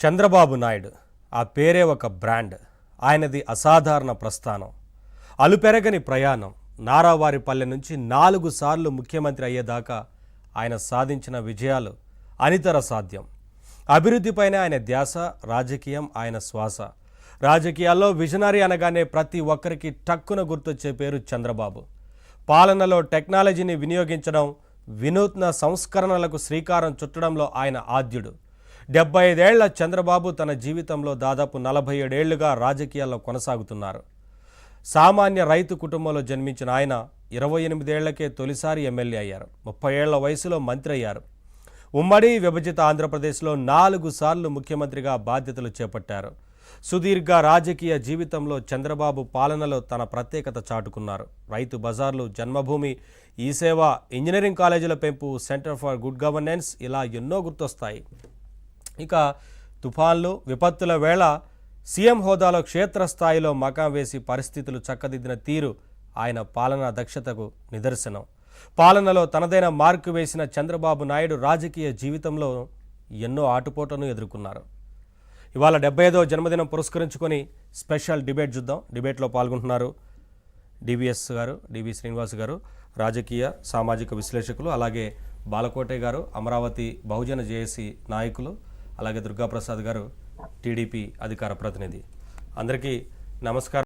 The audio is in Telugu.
చంద్రబాబు నాయుడు ఆ పేరే ఒక బ్రాండ్. ఆయనది అసాధారణ ప్రస్థానం, అలుపెరగని ప్రయాణం. నారావారిపల్లె నుంచి 4 సార్లు ముఖ్యమంత్రి అయ్యేదాకా ఆయన సాధించిన విజయాలు అనితర సాధ్యం. అభివృద్ధిపైనే ఆయన ధ్యాస, రాజకీయం ఆయన శ్వాస. రాజకీయాల్లో విజనరీ అనగానే ప్రతి ఒక్కరికి టక్కున గుర్తొచ్చే పేరు చంద్రబాబు. పాలనలో టెక్నాలజీని వినియోగించడం, వినూత్న సంస్కరణలకు శ్రీకారం చుట్టడంలో ఆయన ఆద్యుడు. 75 ఏళ్ల చంద్రబాబు తన జీవితంలో దాదాపు 47 ఏళ్లుగా రాజకీయాల్లో కొనసాగుతున్నారు. సామాన్య రైతు కుటుంబంలో జన్మించిన ఆయన 28 ఏళ్లకే తొలిసారి ఎమ్మెల్యే అయ్యారు. 30 ఏళ్ల వయసులో మంత్రి అయ్యారు. ఉమ్మడి విభజిత ఆంధ్రప్రదేశ్లో 4 సార్లు ముఖ్యమంత్రిగా బాధ్యతలు చేపట్టారు. సుదీర్ఘ రాజకీయ జీవితంలో చంద్రబాబు పాలనలో తన ప్రత్యేకత చాటుకున్నారు. రైతు బజార్లు, జన్మభూమి, ఈ సేవ, ఇంజనీరింగ్ కాలేజీల పెంపు, సెంటర్ ఫర్ గుడ్ గవర్నెన్స్, ఇలా ఎన్నో గుర్తొస్తాయి. ఇక తుఫాన్లు, విపత్తుల వేళ సీఎం హోదాలో క్షేత్రస్థాయిలో మకాం వేసి పరిస్థితులు చక్కదిద్దిన తీరు ఆయన పాలనా దక్షతకు నిదర్శనం. పాలనలో తనదైన మార్కు వేసిన చంద్రబాబు నాయుడు రాజకీయ జీవితంలో ఎన్నో ఆటుపోట్లను ఎదుర్కొన్నారు. ఇవాళ 75వ జన్మదినం పురస్కరించుకొని స్పెషల్ డిబేట్ చూద్దాం. డిబేట్లో పాల్గొంటున్నారు డివిఎస్ గారు, డివి శ్రీనివాస్ గారు, రాజకీయ సామాజిక విశ్లేషకులు, అలాగే బాలకోటే గారు, అమరావతి బహుజన జేఏసీ నాయకులు, అలాగే దుర్గాప్రసాద్ గారు, టీడీపీ అధికార ప్రతినిధి. అందరికీ నమస్కారం.